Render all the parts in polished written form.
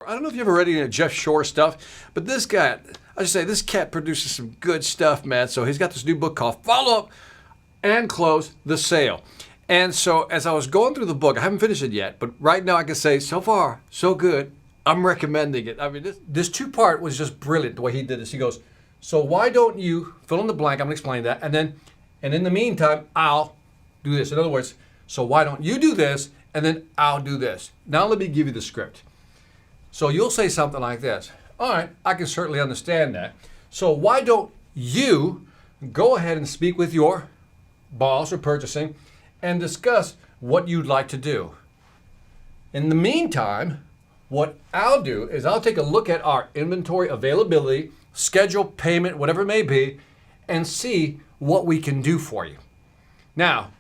I don't know if you ever read any of Jeff Shore stuff, but this guy, I just say this cat produces some good stuff, man. So he's got this new book called Follow Up and Close the Sale. And so as I was going through the book, I haven't finished it yet, but right now I can say so far, so good. I'm recommending it. I mean, this two-part was just brilliant the way he did this. He goes, so why don't you fill in the blank? I'm going to explain that. And in the meantime, I'll do this. In other words, so why don't you do this? And then I'll do this. Now let me give you the script. So you'll say something like this. All right, I can certainly understand that. So why don't you go ahead and speak with your boss or purchasing and discuss what you'd like to do. In the meantime, what I'll do is I'll take a look at our inventory availability, schedule, payment, whatever it may be, and see what we can do for you. Now,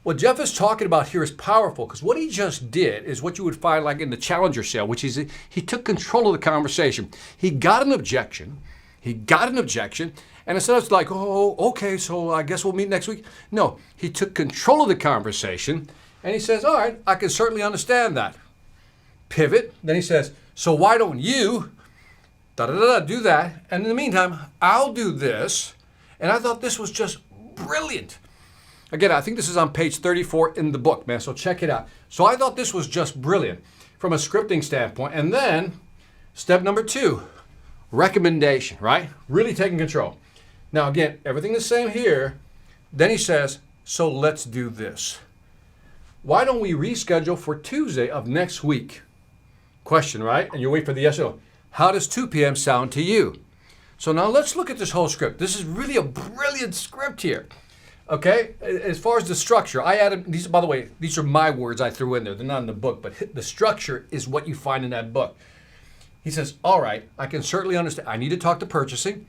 what Jeff is talking about here is powerful because what he just did is what you would find like in the Challenger sale, which is he took control of the conversation. He got an objection. And instead of like, oh, okay, so I guess we'll meet next week. No, he took control of the conversation and he says, all right, I can certainly understand that. Pivot. Then he says, so why don't you do that? And in the meantime, I'll do this. And I thought this was just brilliant. Again, I think this is on page 34 in the book, man, so check it out. So I thought this was just brilliant from a scripting standpoint. And then step number 2, recommendation, right? Really taking control. Now, again, everything the same here. Then he says, so let's do this. Why don't we reschedule for Tuesday of next week? Question, right? And you wait for the yes or no. How does 2 p.m. sound to you? So now let's look at this whole script. This is really a brilliant script here. Okay? As far as the structure, I added, these, by the way, these are my words I threw in there. They're not in the book, but the structure is what you find in that book. He says, all right, I can certainly understand. I need to talk to purchasing.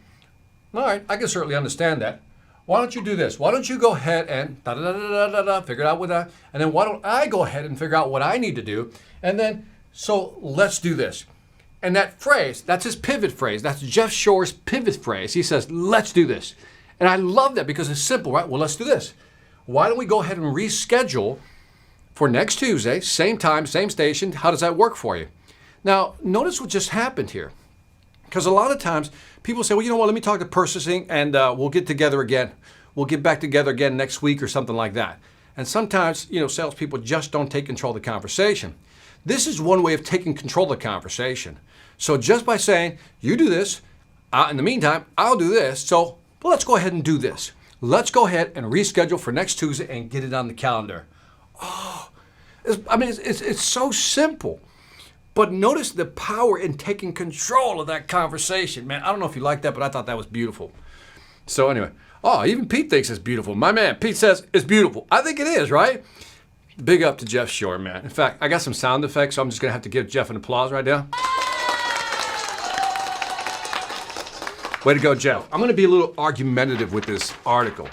All right, I can certainly understand that. Why don't you do this? Why don't you go ahead and figure it out with that? And then why don't I go ahead and figure out what I need to do? And then, so let's do this. And that phrase, that's his pivot phrase. That's Jeff Shore's pivot phrase. He says, let's do this. And I love that because it's simple, right? Well, let's do this. Why don't we go ahead and reschedule for next Tuesday, same time, same station. How does that work for you? Now, notice what just happened here. Because a lot of times people say, well, you know what, let me talk to purchasing and we'll get together again. We'll get back together again next week or something like that. And sometimes, salespeople just don't take control of the conversation. This is one way of taking control of the conversation. So just by saying, you do this, in the meantime, I'll do this. So let's go ahead and do this. Let's go ahead and reschedule for next Tuesday and get it on the calendar. Oh, it's so simple. But notice the power in taking control of that conversation. Man, I don't know if you like that, but I thought that was beautiful. So anyway, even Pete thinks it's beautiful. My man, Pete says it's beautiful. I think it is, right? Big up to Jeff Shore, man. In fact, I got some sound effects, so I'm just going to have to give Jeff an applause right now. Way to go, Jeff. I'm going to be a little argumentative with this article.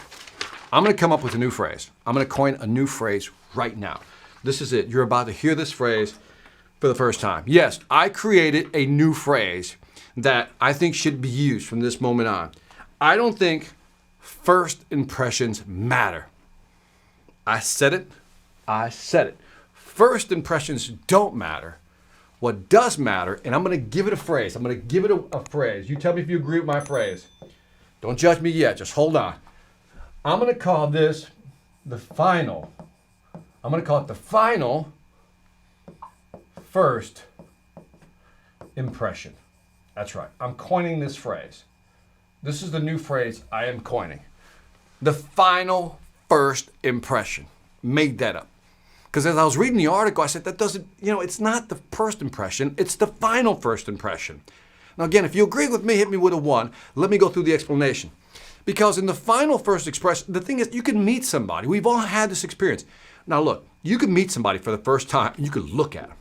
I'm going to come up with a new phrase. I'm going to coin a new phrase right now. This is it. You're about to hear this phrase for the first time. Yes, I created a new phrase that I think should be used from this moment on. I don't think first impressions matter. I said it. First impressions don't matter. What does matter, and I'm going to give it a phrase. I'm going to give it a phrase. You tell me if you agree with my phrase. Don't judge me yet. Just hold on. I'm going to call this the final. I'm going to call it the final first impression. That's right. I'm coining this phrase. This is the new phrase I am coining. The final first impression. Made that up. Because as I was reading the article, I said, that doesn't, it's not the first impression, it's the final first impression. Now again, if you agree with me, hit me with a 1. Let me go through the explanation. Because in the final first expression, the thing is, you can meet somebody. We've all had this experience. Now look, you can meet somebody for the first time and you can look at them.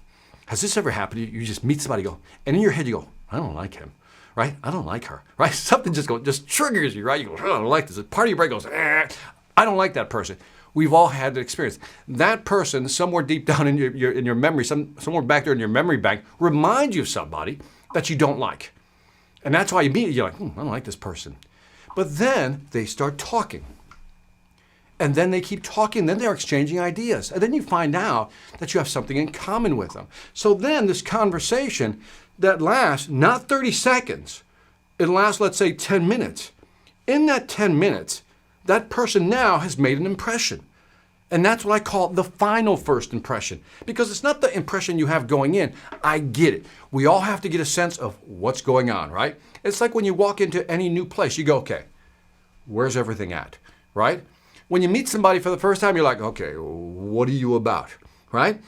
Has this ever happened to you? You just meet somebody, and in your head you go, I don't like him, right? I don't like her, right? Something just triggers you, right? You go, I don't like this. Part of your brain goes, I don't like that person. We've all had the experience. That person, somewhere deep down in your memory, somewhere back there in your memory bank, reminds you of somebody that you don't like. And that's why you meet it. You're like, I don't like this person. But then they start talking. And then they keep talking, then they're exchanging ideas. And then you find out that you have something in common with them. So then this conversation that lasts not 30 seconds, it lasts, let's say, 10 minutes. In that 10 minutes, that person now has made an impression. And that's what I call the final first impression. Because it's not the impression you have going in. I get it. We all have to get a sense of what's going on, right? It's like when you walk into any new place, you go, okay, where's everything at, right? When you meet somebody for the first time, you're like, okay, what are you about, right?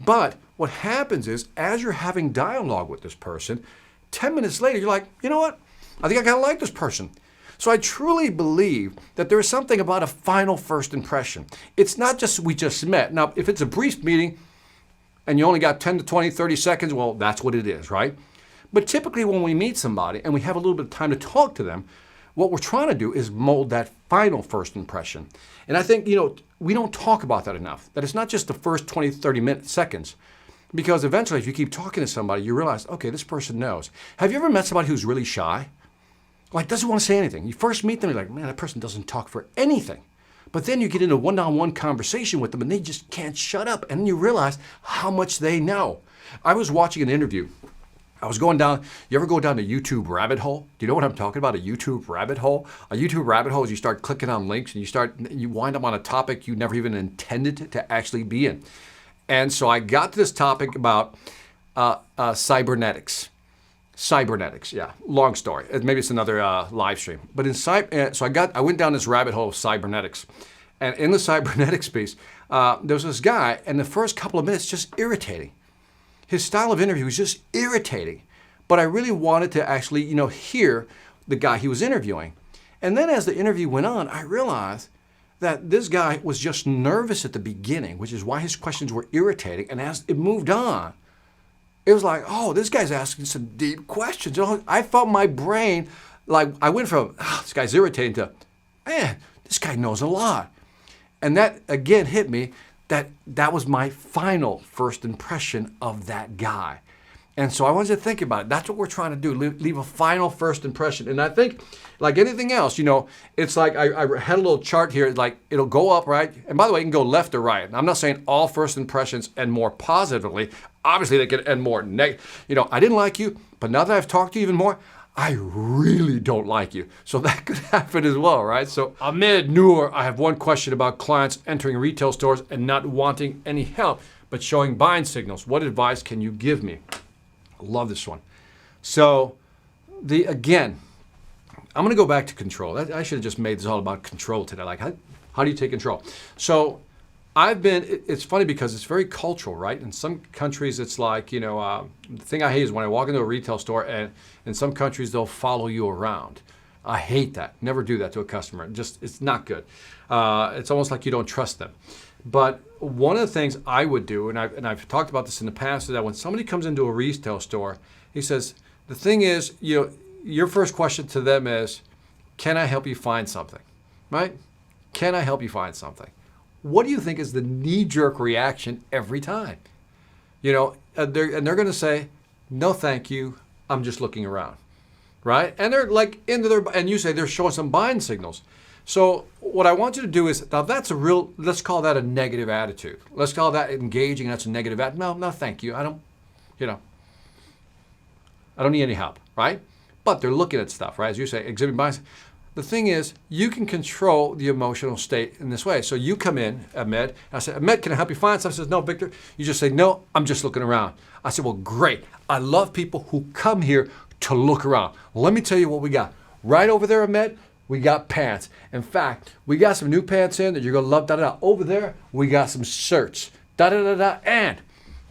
But what happens is, as you're having dialogue with this person, 10 minutes later, you're like, you know what? I think I kind of like this person. So I truly believe that there is something about a final first impression. It's not just we just met. Now, if it's a brief meeting and you only got 10 to 20, 30 seconds, well, that's what it is, right? But typically when we meet somebody and we have a little bit of time to talk to them, what we're trying to do is mold that final first impression. And I think, we don't talk about that enough, that it's not just the first 20, 30 seconds. Because eventually, if you keep talking to somebody, you realize, okay, this person knows. Have you ever met somebody who's really shy? Like, doesn't want to say anything. You first meet them, you're like, man, that person doesn't talk for anything. But then you get into a one-on-one conversation with them and they just can't shut up. And then you realize how much they know. I was watching an interview. I was going down, you ever go down a YouTube rabbit hole? Do you know what I'm talking about, a YouTube rabbit hole? A YouTube rabbit hole is you start clicking on links and you wind up on a topic you never even intended to actually be in. And so I got to this topic about cybernetics, yeah, long story. Maybe it's another live stream. But I went down this rabbit hole of cybernetics. And in the cybernetics piece, there was this guy, and the first couple of minutes just irritating. His style of interview was just irritating. But I really wanted to actually, hear the guy he was interviewing. And then as the interview went on, I realized that this guy was just nervous at the beginning, which is why his questions were irritating. And as it moved on, it was like, oh, this guy's asking some deep questions. I felt my brain, like I went from, this guy's irritating to, man, this guy knows a lot. And that, again, hit me that was my final first impression of that guy. And so I want you to think about it. That's what we're trying to do, leave a final first impression. And I think, like anything else, it's like I had a little chart here, like it'll go up, right? And by the way, it can go left or right. And I'm not saying all first impressions end more positively. Obviously, they can end more negative. I didn't like you, but now that I've talked to you even more, I really don't like you. So that could happen as well, right? So Ahmed Noor, I have one question about clients entering retail stores and not wanting any help, but showing buying signals. What advice can you give me? I love this one. So again, I'm going to go back to control. I should have just made this all about control today. Like, how do you take control? So it's funny because it's very cultural, right? In some countries, it's like, the thing I hate is when I walk into a retail store and in some countries, they'll follow you around. I hate that. Never do that to a customer. It's not good. It's almost like you don't trust them. But one of the things I would do, and I've talked about this in the past, is that when somebody comes into a retail store, he says, the thing is, your first question to them is, can I help you find something, right? Can I help you find something? What do you think is the knee-jerk reaction every time? And they're going to say, no, thank you. I'm just looking around, right? And they're like and you say they're showing some buying signals. So what I want you to do is, now that's let's call that a negative attitude. Let's call that engaging. That's a negative attitude. No, thank you. I don't need any help, right? But they're looking at stuff, right? As you say, exhibiting buying. The thing is, you can control the emotional state in this way. So you come in, Ahmed, and I said, Ahmed, can I help you find something? He says, no, Victor. You just say, no, I'm just looking around. I said, well, great. I love people who come here to look around. Let me tell you what we got. Right over there, Ahmed, we got pants. In fact, we got some new pants in that you're going to love, da-da-da. Over there, we got some shirts, da-da-da-da. And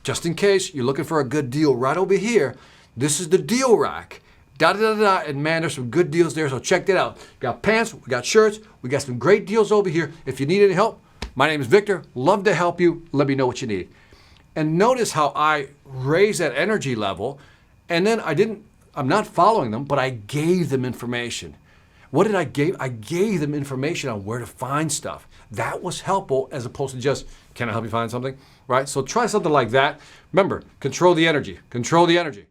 just in case you're looking for a good deal right over here, this is the deal rack. Da-da-da-da, and man, there's some good deals there, so check that out. We got pants, we got shirts, we got some great deals over here. If you need any help, my name is Victor. Love to help you. Let me know what you need. And notice how I raised that energy level, and then I'm not following them, but I gave them information. What did I give? I gave them information on where to find stuff. That was helpful as opposed to just, can I help you find something? Right? So try something like that. Remember, control the energy. Control the energy.